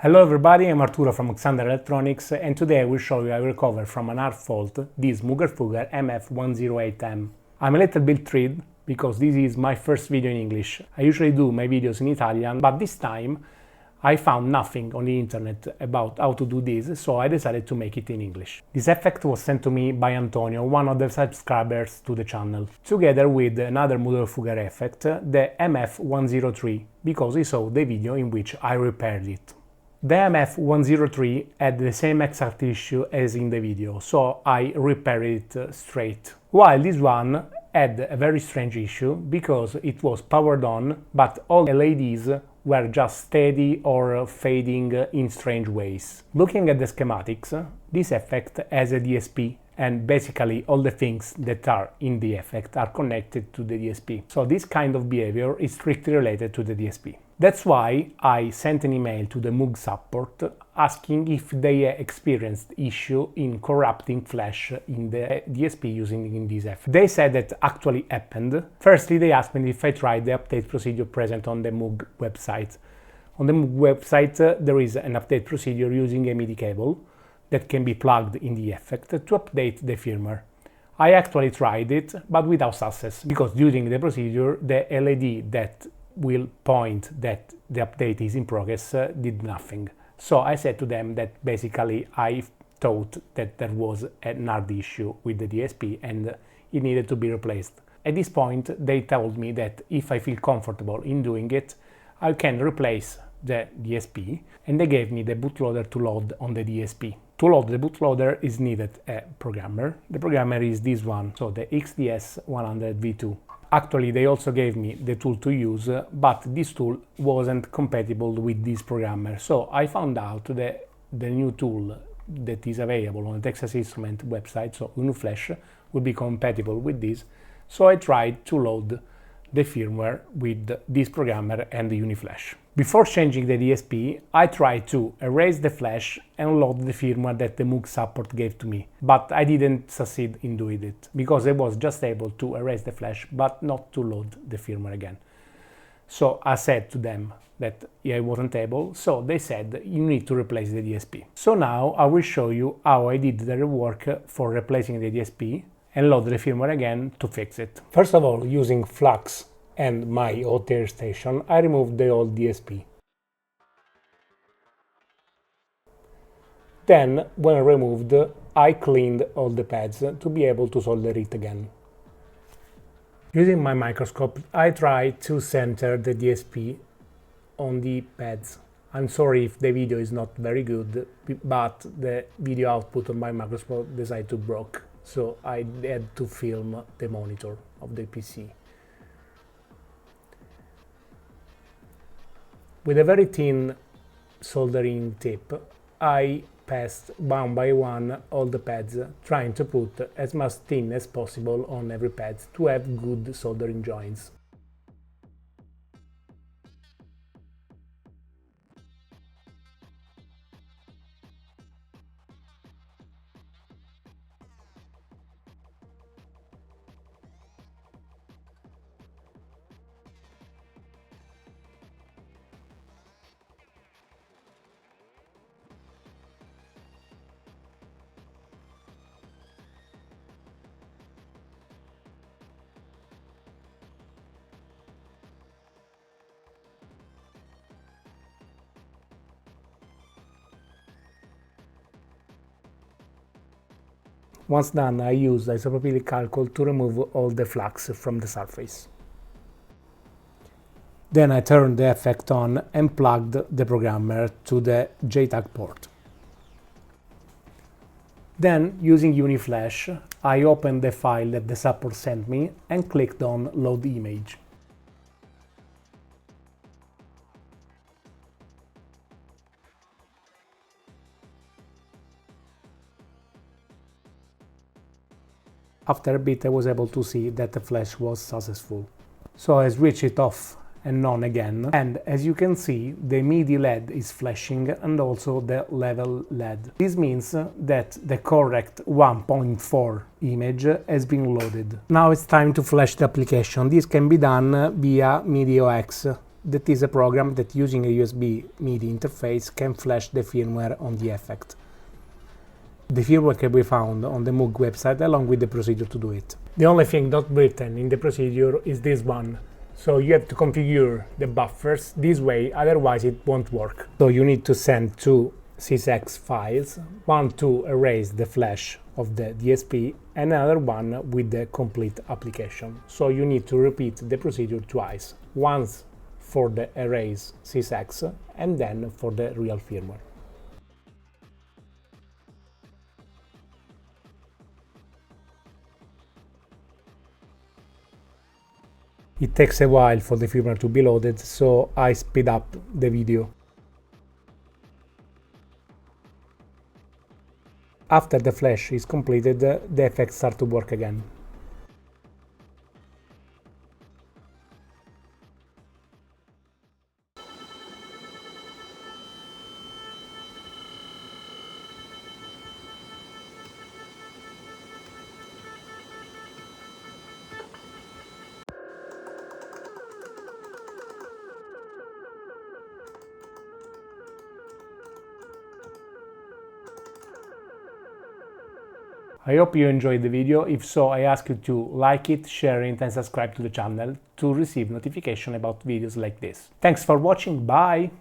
Hello everybody, I'm Arturo from Xander Electronics, and today I will show you how I recover from an hard fault this Moogerfooger MF-108 I'm a little bit thrilled because this is my first video in English. I usually do my videos in Italian, but this time I found nothing on the internet about how to do this, so I decided to make it in English. This effect was sent to me by Antonio, one of the subscribers to the channel, together with another Moogerfooger effect, the MF-103, because he saw the video in which I repaired it. The MF-103 had the same exact issue as in the video, so I repaired it straight. While this one had a very strange issue because it was powered on, but all LEDs were just steady or fading in strange ways. Looking at the schematics, this effect has a DSP, and basically all the things that are in the effect are connected to the DSP. So this kind of behavior is strictly related to the DSP. That's why I sent an email to the Moog support asking if they experienced issue in corrupting flash in the DSP using in this effect. They said that actually happened. Firstly, they asked me if I tried the update procedure present on the Moog website. On the Moog website, there is an update procedure using a MIDI cable that can be plugged in the effect to update the firmware. I actually tried it, but without success, because during the procedure, the LED that will point that the update is in progress did nothing. So I said to them that basically I thought that there was an hard issue with the DSP and it needed to be replaced. At this point they told me that if I feel comfortable in doing it, I can replace the DSP, and they gave me the bootloader to load on the DSP. To load the bootloader is needed a programmer. The programmer is this one, so the XDS100V2. Actually, they also gave me the tool to use, but this tool wasn't compatible with this programmer. So I found out that the new tool that is available on the Texas Instruments website, so UniFlash, will be compatible with this. So I tried to load the firmware with this programmer and the UniFlash. Before changing the DSP, I tried to erase the flash and load the firmware that the Moog support gave to me, but I didn't succeed in doing it, because I was just able to erase the flash, but not to load the firmware again. So I said to them that I wasn't able, so they said you need to replace the DSP. So now I will show you how I did the rework for replacing the DSP and load the firmware again to fix it. First of all, using Flux and my hot air station, I removed the old DSP. Then, when removed, I cleaned all the pads to be able to solder it again. Using my microscope, I tried to center the DSP on the pads. I'm sorry if the video is not very good, but the video output on my microscope decided to broke, so I had to film the monitor of the PC. With a very thin soldering tip, I passed one by one all the pads, trying to put as much thin as possible on every pad to have good soldering joints. Once done, I used isopropylic alcohol to remove all the flux from the surface. Then I turned the effect on and plugged the programmer to the JTAG port. Then, using UniFlash, I opened the file that the support sent me and clicked on Load Image. After a bit I was able to see that the flash was successful. So I switched it off and on again, and as you can see the MIDI LED is flashing and also the level LED. This means that the correct 1.4 image has been loaded. Now it's time to flash the application. This can be done via MIDI OX. that is a program that using a USB MIDI interface can flash the firmware on the effect. The firmware can be found on the Moog website along with the procedure to do it. The only thing not written in the procedure is this one, so you have to configure the buffers this way, otherwise it won't work. So you need to send two sysx files, one to erase the flash of the DSP and another one with the complete application. So you need to repeat the procedure twice, once for the erase sysx and then for the real firmware. It takes a while for the firmware to be loaded, so I speed up the video. After the flash is completed, the effects start to work again. I hope you enjoyed the video. If so, I ask you to like it, share it and subscribe to the channel to receive notification about videos like this. Thanks for watching, bye!